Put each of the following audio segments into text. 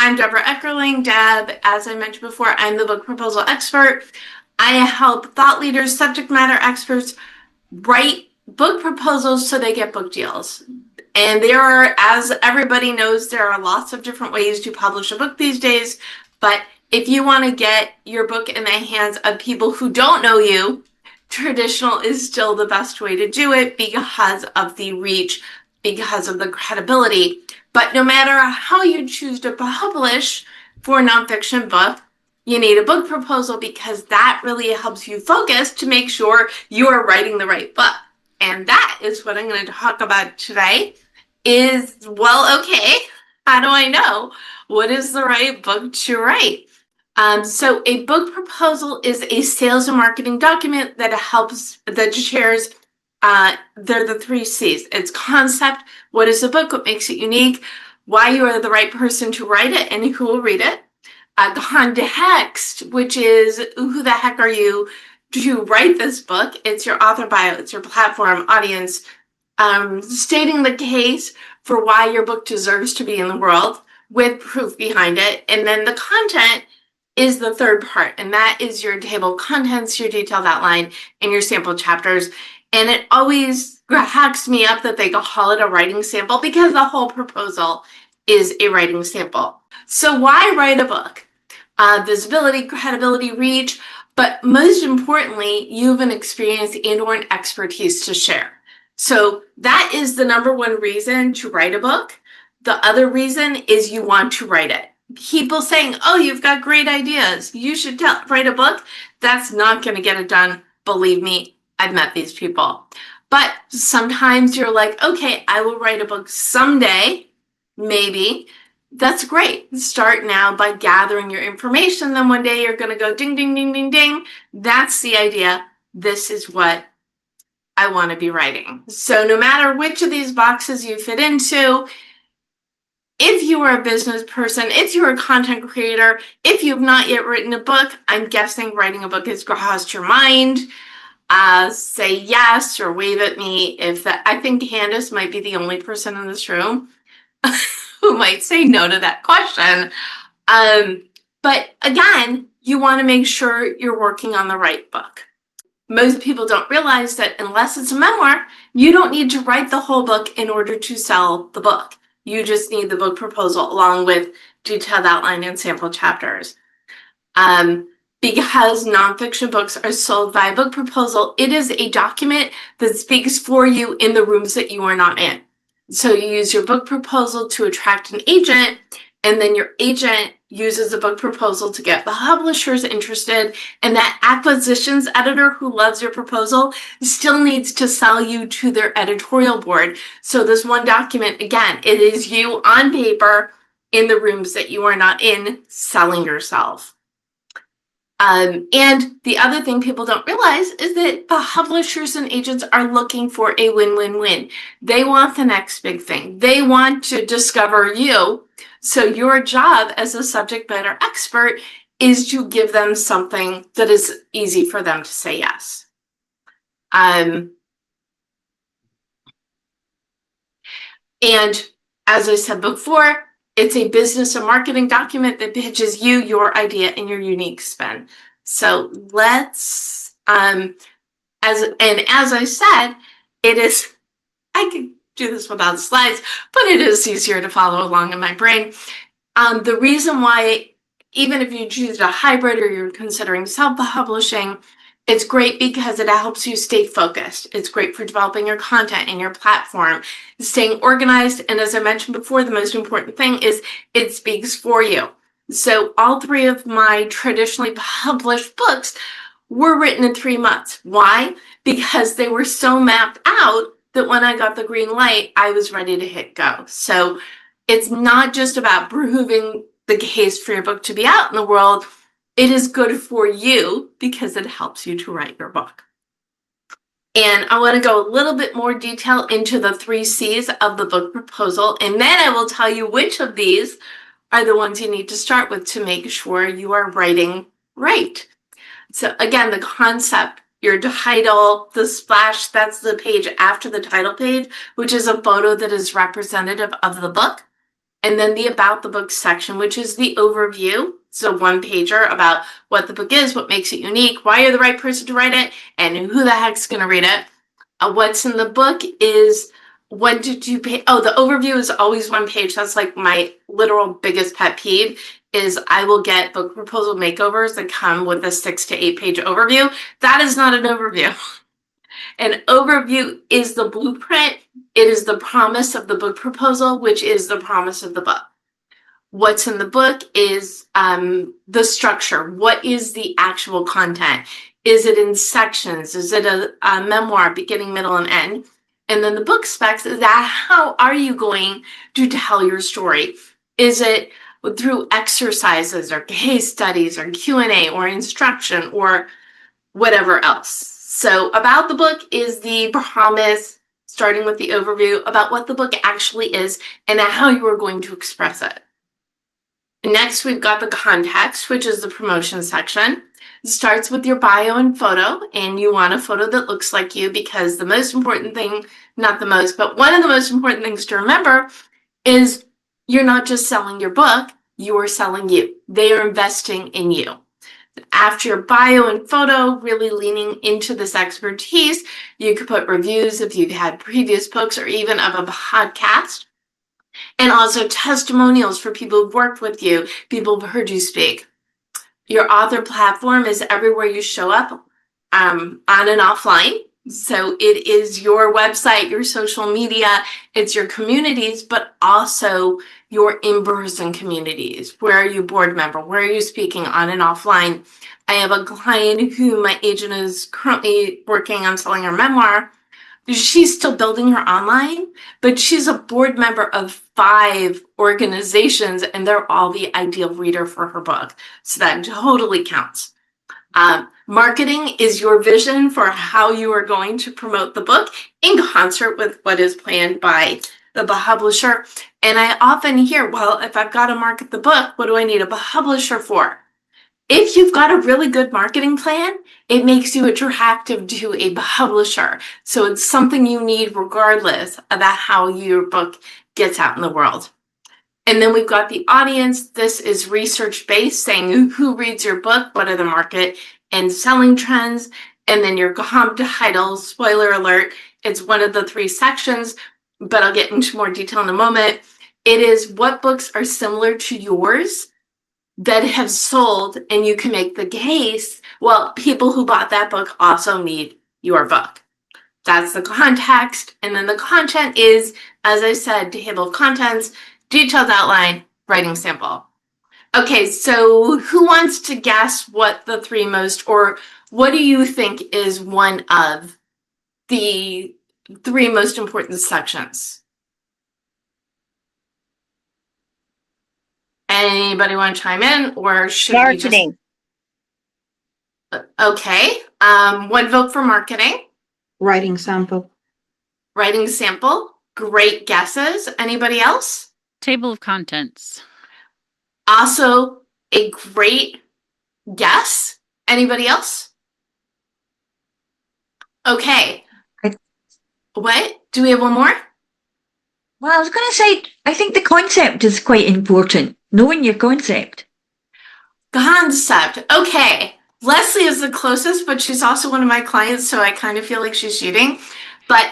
I'm Debra Eckerling, Deb. As I mentioned before, I'm the book proposal expert. I help thought leaders, subject matter experts write book proposals so they get book deals. And there are, as everybody knows, there are lots of different ways to publish a book these days. But if you want to get your book in the hands of people who don't know you, traditional is still the best way to do it because of the reach, because of the credibility. But no matter how you choose to publish for a nonfiction book, you need a book proposal because that really helps you focus to make sure you are writing the right book. And that is what I'm going to talk about today is, well, okay, how do I know what is the right book to write? So a book proposal is a sales and marketing document that shares, they're the 3 C's. It's concept, what is the book, what makes it unique, why you are the right person to write it, and who will read it. Context, which is who the heck are you to write this book? It's your author bio, it's your platform, audience, stating the case for why your book deserves to be in the world with proof behind it. And then the content is the third part, and that is your table of contents, your detailed outline, and your sample chapters. And it always hacks me up that they call it a writing sample because the whole proposal is a writing sample. So why write a book? Visibility, credibility, reach, but most importantly, you have an experience and or an expertise to share. So that is the #1 reason to write a book. The other reason is you want to write it. People saying, oh, you've got great ideas, you should write a book, that's not going to get it done. Believe me, I've met these people. But sometimes you're like, okay, I will write a book someday, maybe. That's great. Start now by gathering your information. Then one day you're going to go ding, ding, ding, ding, ding. That's the idea. This is what I want to be writing. So no matter which of these boxes you fit into, if you are a business person, if you're a content creator, if you've not yet written a book, I'm guessing writing a book has crossed your mind. Say yes or wave at me. I think Candace might be the only person in this room who might say no to that question. But again, you want to make sure you're working on the right book. Most people don't realize that unless it's a memoir, you don't need to write the whole book in order to sell the book. You just need the book proposal along with detailed outline and sample chapters. Because nonfiction books are sold via book proposal, it is a document that speaks for you in the rooms that you are not in. So you use your book proposal to attract an agent, and then your agent uses the book proposal to get the publishers interested, and that acquisitions editor who loves your proposal still needs to sell you to their editorial board. So this one document, again, it is you on paper in the rooms that you are not in selling yourself. And the other thing people don't realize is that publishers and agents are looking for a win-win-win. They want the next big thing. They want to discover you. So your job as a subject matter expert is to give them something that is easy for them to say yes. And as I said before, it's a business and marketing document that pitches you, your idea, and your unique spin. So let's, as I said, I could do this without slides, but it is easier to follow along in my brain. The reason why, even if you choose a hybrid or you're considering self-publishing, it's great because it helps you stay focused. It's great for developing your content and your platform, staying organized. And as I mentioned before, the most important thing is it speaks for you. So all 3 of my traditionally published books were written in 3 months. Why? Because they were so mapped out that when I got the green light, I was ready to hit go. So it's not just about proving the case for your book to be out in the world. It is good for you because it helps you to write your book. And I want to go a little bit more detail into the 3 C's of the book proposal, and then I will tell you which of these are the ones you need to start with to make sure you are writing right. So again, the concept, your title, the splash, that's the page after the title page, which is a photo that is representative of the book. and then the About the Book section, which is the overview. So one-pager about what the book is, what makes it unique, why you're the right person to write it, and who the heck's going to read it. What's in the book is what did you pay? Oh, the overview is always one page. That's like my literal biggest pet peeve is I will get book proposal makeovers that come with a 6 to 8 page overview. That is not an overview. An overview is the blueprint. It is the promise of the book proposal, which is the promise of the book. What's in the book is the structure. What is the actual content? Is it in sections? Is it a memoir, beginning, middle, and end? And then the book specs is that how are you going to tell your story? Is it through exercises or case studies or Q&A or instruction or whatever else? So about the book is the promise, starting with the overview about what the book actually is and how you are going to express it. Next, we've got the context, which is the promotion section. It starts with your bio and photo, and you want a photo that looks like you because the most important thing, not the most, but one of the most important things to remember is you're not just selling your book, you are selling you. They are investing in you. After your bio and photo, really leaning into this expertise, you could put reviews if you've had previous books or even of a podcast. And also testimonials for people who've worked with you, people who've heard you speak. Your author platform is everywhere you show up, on and offline. So it is your website, your social media, it's your communities, but also your in-person communities. Where are you board member? Where are you speaking on and offline? I have a client who my agent is currently working on selling her memoir. She's still building her online, but she's a board member of 5 organizations, and they're all the ideal reader for her book. So that totally counts. Marketing is your vision for how you are going to promote the book in concert with what is planned by the publisher. And I often hear, well, if I've got to market the book, what do I need a publisher for? If you've got a really good marketing plan, it makes you attractive to a publisher. So it's something you need regardless about how your book gets out in the world. And then we've got the audience. This is research-based, saying who reads your book, what are the market and selling trends, and then your comp titles. Spoiler alert, it's one of the 3 sections, but I'll get into more detail in a moment. It is what books are similar to yours that have sold, and you can make the case, well, people who bought that book also need your book. That's the context. And then the content is, as I said, table of contents, detailed outline, writing sample. Okay, so who wants to guess what the 3 most, or what do you think is one of the 3 most important sections? Anybody want to chime in, or should marketing? We just... Okay. 1 vote for marketing. Writing sample. Writing sample. Great guesses. Anybody else? Table of contents. Also a great guess. Anybody else? Okay. What? Do we have one more? Well, I was going to say, I think the concept is quite important. Knowing your concept. Concept. Okay. Leslie is the closest, but she's also one of my clients, so I kind of feel like she's cheating. But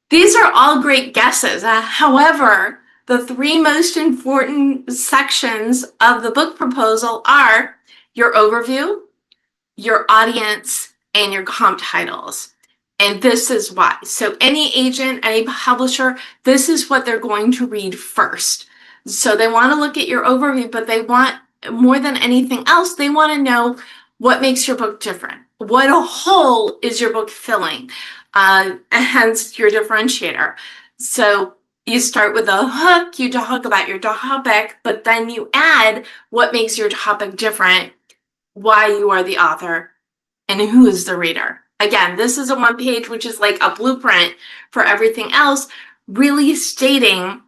these are all great guesses. However, the 3 most important sections of the book proposal are your overview, your audience, and your comp titles. And this is why. So any agent, any publisher, this is what they're going to read first. So they want to look at your overview, but they want, more than anything else, they want to know what makes your book different. What a hole is your book filling? Hence your differentiator. So you start with a hook, you talk about your topic, but then you add what makes your topic different, why you are the author, and who is the reader. Again, this is a 1 page, which is like a blueprint for everything else, really stating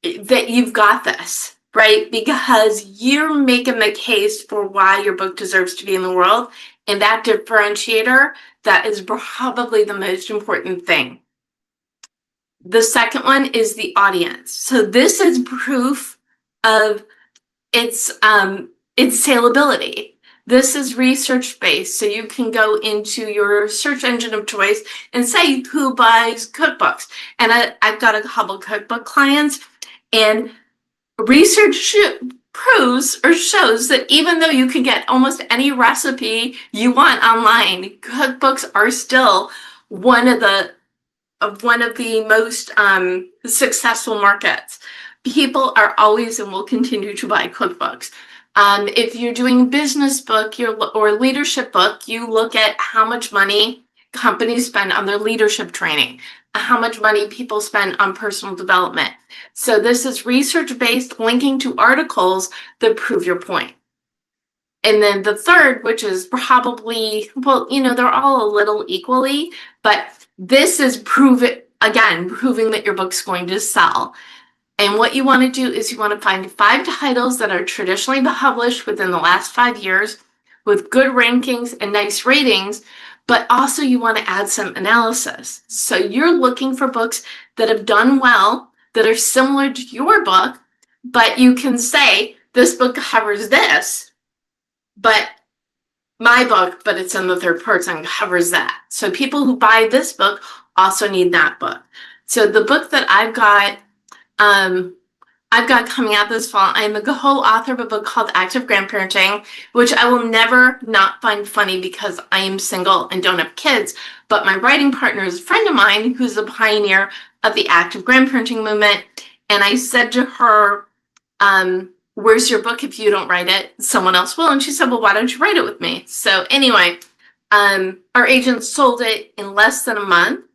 that you've got this, right? Because you're making the case for why your book deserves to be in the world. And that differentiator, that is probably the most important thing. The second one is the audience. So this is proof of its salability. This is research based, so you can go into your search engine of choice and say who buys cookbooks. And I've got a couple cookbook clients, and research proves or shows that even though you can get almost any recipe you want online, cookbooks are still one of the most successful markets. People are always and will continue to buy cookbooks. If you're doing a business book or leadership book, you look at how much money companies spend on their leadership training, how much money people spend on personal development. So this is research-based, linking to articles that prove your point. And then the third, which is probably, well, they're all a little equally, but this is proving that your book's going to sell. And what you want to do is you want to find 5 titles that are traditionally published within the last 5 years with good rankings and nice ratings, but also you want to add some analysis. So you're looking for books that have done well, that are similar to your book, but you can say, this book covers this, but my book, but it's in the third person, covers that. So people who buy this book also need that book. So the book that I've got coming out this fall, I'm the co-author of a book called Active Grandparenting, which I will never not find funny because I am single and don't have kids. But my writing partner is a friend of mine who's a pioneer of the active grandparenting movement. And I said to her, where's your book? If you don't write it, someone else will. And she said, well, why don't you write it with me? So anyway, our agent sold it in less than a month,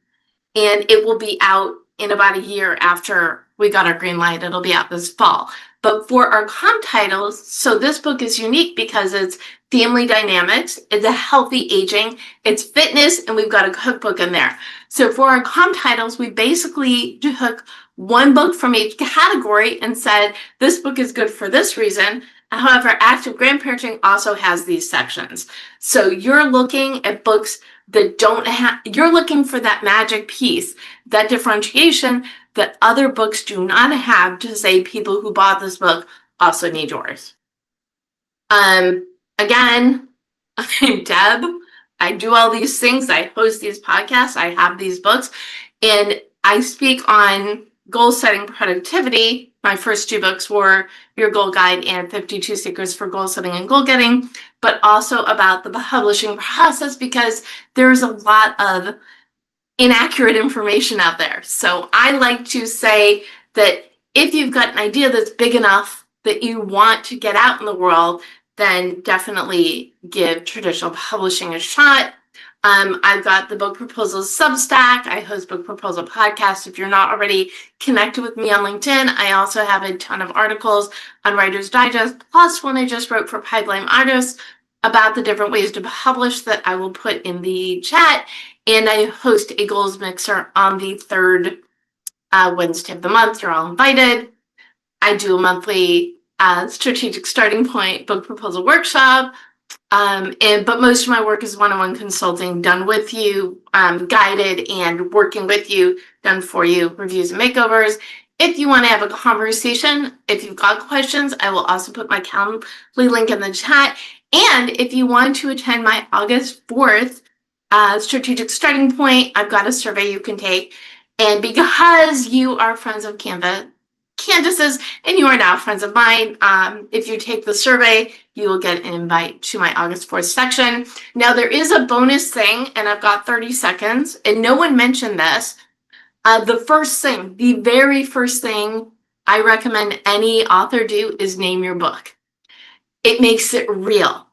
and it will be out in about a year after we got our green light. It'll be out this fall. But for our comp titles, so this book is unique because it's family dynamics, it's a healthy aging, it's fitness, and we've got a cookbook in there. So for our comp titles, we basically took one book from each category and said, this book is good for this reason. However, active grandparenting also has these sections. So you're looking at books that don't have, you're looking for that magic piece, that differentiation that other books do not have to say people who bought this book also need yours. Again, I'm Deb. I do all these things. I host these podcasts. I have these books, and I speak on goal setting productivity. My first 2 books were Your Goal Guide and 52 Secrets for Goal Setting and Goal Getting, but also about the publishing process because there's a lot of inaccurate information out there. So I like to say that if you've got an idea that's big enough that you want to get out in the world, then definitely give traditional publishing a shot. I've got the Book Proposal Substack. I host Book Proposal Podcasts. If you're not already connected with me on LinkedIn, I also have a ton of articles on Writer's Digest, plus one I just wrote for Pipeline Artists about the different ways to publish that I will put in the chat. And I host a goals mixer on the 3rd Wednesday of the month. You're all invited. I do a monthly strategic starting point book proposal workshop. But most of my work is one-on-one consulting done with you, guided and working with you, done for you, reviews and makeovers. If you want to have a conversation, if you've got questions, I will also put my Calendly link in the chat. And if you want to attend my August 4th strategic starting point, I've got a survey you can take. And because you are friends of Candace's, and you are now friends of mine, if you take the survey, you will get an invite to my August 4th section. Now, there is a bonus thing, and I've got 30 seconds, and no one mentioned this. The very first thing I recommend any author do is name your book. It makes it real.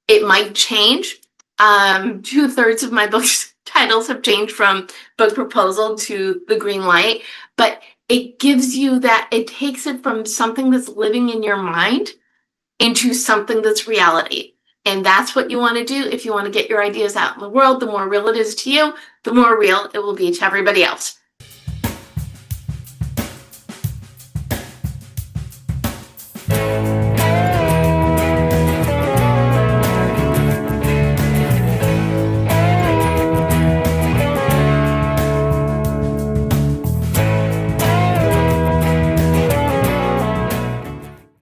It might change. 2/3 of my book's titles have changed from book proposal to the green light, but it gives you that, it takes it from something that's living in your mind into something that's reality. And that's what you want to do if you want to get your ideas out in the world. The more real it is to you, the more real it will be to everybody else.